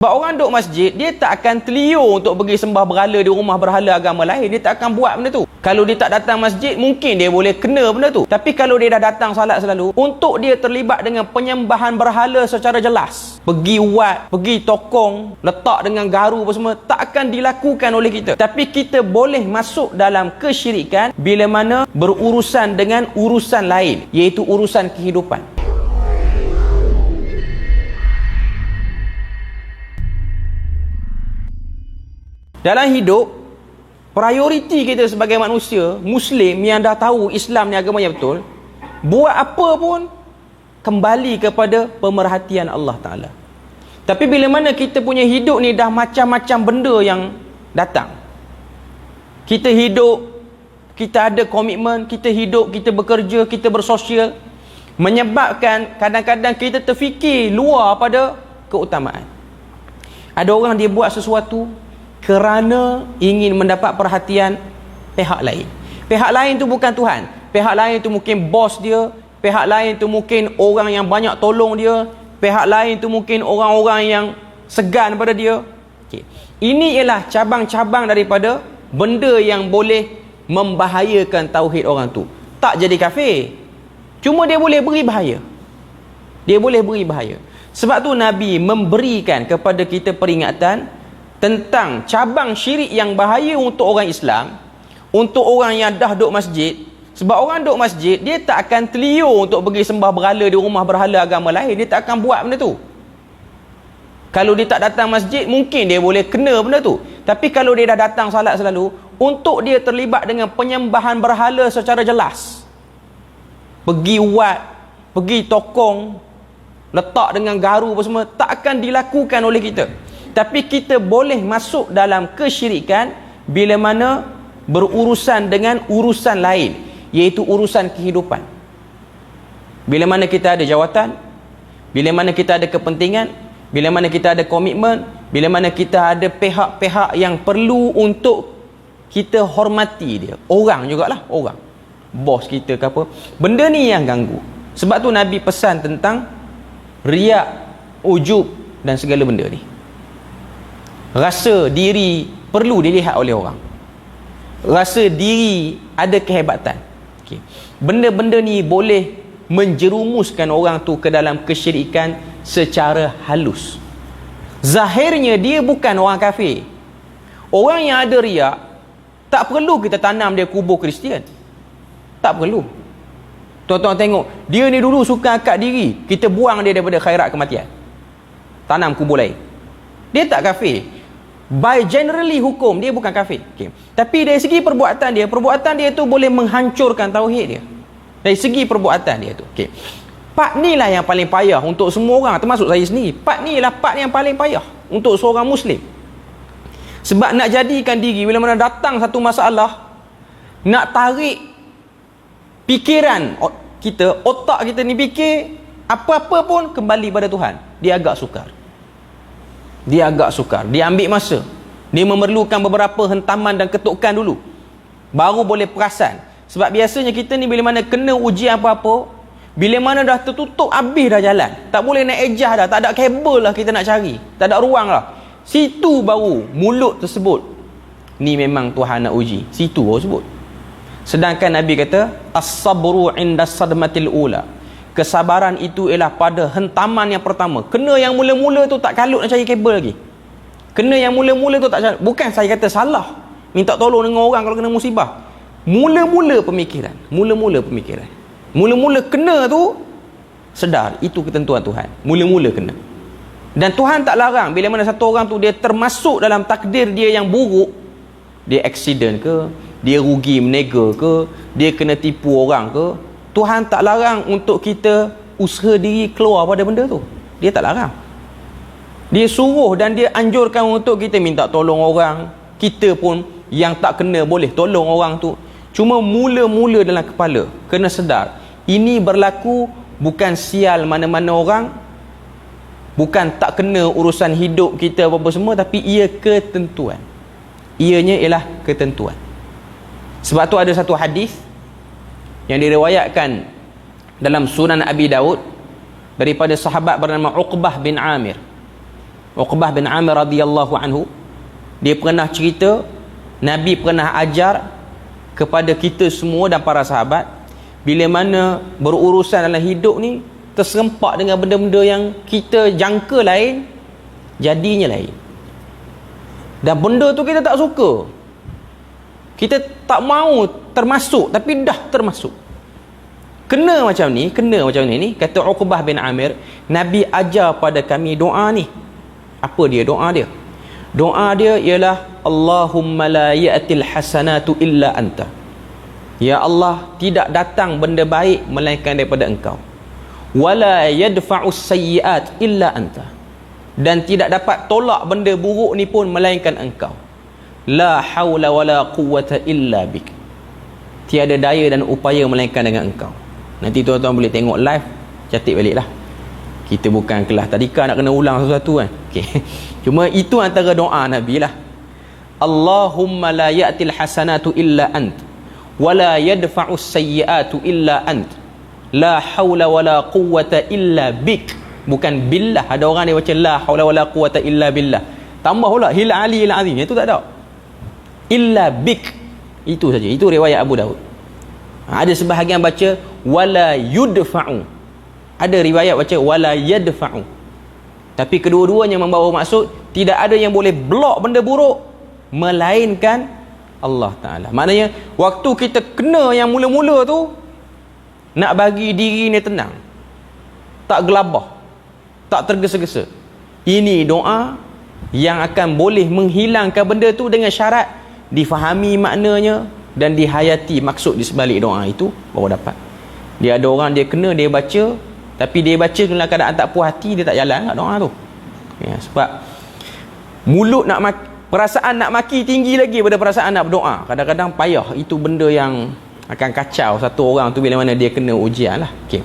Sebab orang duduk masjid, dia tak akan telio untuk pergi sembah berhala di rumah berhala agama lain. Dia tak akan buat benda tu. Kalau dia tak datang masjid, mungkin dia boleh kena benda tu. Tapi kalau dia dah datang salat selalu, untuk dia terlibat dengan penyembahan berhala secara jelas, pergi wat, pergi tokong, letak dengan garu apa semua, tak akan dilakukan oleh kita. Tapi kita boleh masuk dalam kesyirikan bila mana berurusan dengan urusan lain, iaitu urusan kehidupan. Dalam hidup, prioriti kita sebagai manusia Muslim yang dah tahu Islam ni agama yang betul, buat apa pun kembali kepada pemerhatian Allah Ta'ala. Tapi bila mana kita punya hidup ni dah macam-macam benda yang datang, kita hidup, kita ada komitmen, kita hidup, kita bekerja, kita bersosial, menyebabkan kadang-kadang kita terfikir luar pada keutamaan. Ada orang dia buat sesuatu kerana ingin mendapat perhatian pihak lain. Pihak lain tu bukan Tuhan. Pihak lain tu mungkin bos dia, pihak lain tu mungkin orang yang banyak tolong dia, pihak lain tu mungkin orang-orang yang segan pada dia. Okay. Ini ialah cabang-cabang daripada benda yang boleh membahayakan tauhid orang tu. Tak jadi kafir, cuma dia boleh beri bahaya. Dia boleh beri bahaya. Sebab tu Nabi memberikan kepada kita peringatan tentang cabang syirik yang bahaya untuk orang Islam, untuk orang yang dah duduk masjid. Sebab orang duduk masjid, dia tak akan telio untuk pergi sembah berhala di rumah berhala agama lain. Dia tak akan buat benda tu. Kalau dia tak datang masjid, mungkin dia boleh kena benda tu. Tapi kalau dia dah datang salat selalu, untuk dia terlibat dengan penyembahan berhala secara jelas, pergi wat, pergi tokong, letak dengan garu apa semua, tak akan dilakukan oleh kita. Tapi kita boleh masuk dalam kesyirikan bila mana berurusan dengan urusan lain, iaitu urusan kehidupan. Bila mana kita ada jawatan, bila mana kita ada kepentingan, bila mana kita ada komitmen, bila mana kita ada pihak-pihak yang perlu untuk kita hormati dia. Orang jugalah, orang. Bos kita ke apa. Benda ni yang ganggu. Sebab tu Nabi pesan tentang riak, ujub dan segala benda ni. Rasa diri perlu dilihat oleh orang, rasa diri ada kehebatan. Okay. Benda-benda ni boleh menjerumuskan orang tu ke dalam kesyirikan secara halus. Zahirnya dia bukan orang kafir. Orang yang ada riak, tak perlu kita tanam dia kubur Kristian. Tak perlu. Tuan-tuan tengok, dia ni dulu suka akad diri, kita buang dia daripada khairat kematian, tanam kubur lain. Dia tak kafir. By generally hukum, dia bukan kafir. Okay. Tapi dari segi perbuatan dia tu boleh menghancurkan tauhid dia. Dari segi perbuatan dia tu. Okay. Part ni lah yang paling payah untuk semua orang, termasuk saya sendiri. Part ni lah part yang paling payah untuk seorang Muslim. Sebab nak jadikan diri, bila mana datang satu masalah, nak tarik fikiran kita, otak kita ni fikir, apa-apa pun kembali pada Tuhan. Dia agak sukar. Dia ambil masa. Dia memerlukan beberapa hentaman dan ketukan dulu, baru boleh perasan. Sebab biasanya kita ni bila mana kena ujian apa-apa, bila mana dah tertutup habis dah jalan, tak boleh nak ejah dah, tak ada kabel lah kita nak cari, tak ada ruang lah, situ baru mulut tersebut, ni memang Tuhan nak uji, situ baru sebut. Sedangkan Nabi kata as-sabru inda sadmatil ula, kesabaran itu ialah pada hentaman yang pertama. Kena yang mula-mula tu tak kalut nak cari kabel lagi. Kena yang mula-mula tu tak kalut. Bukan saya kata salah minta tolong dengan orang kalau kena musibah. Mula-mula pemikiran. Mula-mula kena tu sedar, itu ketentuan Tuhan. Mula-mula kena. Dan Tuhan tak larang bila mana satu orang tu dia termasuk dalam takdir dia yang buruk, dia accident ke, dia rugi menega ke, dia kena tipu orang ke, Tuhan tak larang untuk kita usaha diri keluar pada benda tu. Dia tak larang. Dia suruh dan dia anjurkan untuk kita minta tolong orang. Kita pun yang tak kena boleh tolong orang tu. Cuma mula-mula dalam kepala kena sedar, ini berlaku bukan sial mana-mana orang, bukan tak kena urusan hidup kita apa-apa semua, tapi ia ketentuan. Ianya ialah ketentuan. Sebab tu ada satu hadis yang diriwayatkan dalam Sunan Abi Daud daripada sahabat bernama Uqbah bin Amir. Uqbah bin Amir radhiyallahu anhu, dia pernah cerita Nabi pernah ajar kepada kita semua dan para sahabat, bila mana berurusan dalam hidup ni terserempak dengan benda-benda yang kita jangka lain, jadinya lain. Dan benda tu kita tak suka, kita tak mau termasuk, tapi dah termasuk. Kena macam ni kata Uqbah bin Amir, Nabi ajar pada kami doa ni. Apa dia doa dia? Doa dia ialah Allahumma la ya'til hasanatu illa anta. Ya Allah, tidak datang benda baik melainkan daripada engkau. Wala yadfa'us sayyi'at illa anta. Dan tidak dapat tolak benda buruk ni pun melainkan engkau. La haula wala quwwata illa bik. Tiada daya dan upaya melainkan dengan engkau. Nanti tuan-tuan boleh tengok live, catat baliklah. Kita bukan kelas tadika nak kena ulang sesuatu kan. Okey. Cuma itu antara doa Nabi lah. Allahumma la ya'til hasanatu illa ant wa la yadfa'us sayyi'atu illa ant. La haula wala quwwata illa bik. Bukan billah. Ada orang dia baca la haula wala quwwata illa billah. Tambah pula hil aliyil azim. Itu tak ada. Illa bik. Itu saja. Itu riwayat Abu Daud. Ada sebahagian baca wala yudfa'u. Ada riwayat baca wala yadfa'u. Tapi kedua-duanya membawa maksud tidak ada yang boleh blok benda buruk melainkan Allah Ta'ala. Maknanya waktu kita kena yang mula-mula tu, nak bagi diri ni tenang, tak gelabah, tak tergesa-gesa. Ini doa yang akan boleh menghilangkan benda tu dengan syarat difahami maknanya dan dihayati maksud di sebalik doa itu, baru dapat. Dia ada orang dia kena, dia baca, tapi dia baca dalam keadaan tak puas hati, dia tak jalan kat doa tu. Ya, sebab mulut nak perasaan nak maki tinggi lagi daripada perasaan nak berdoa. Kadang-kadang payah. Itu benda yang akan kacau satu orang tu bila mana dia kena ujian lah. Okay.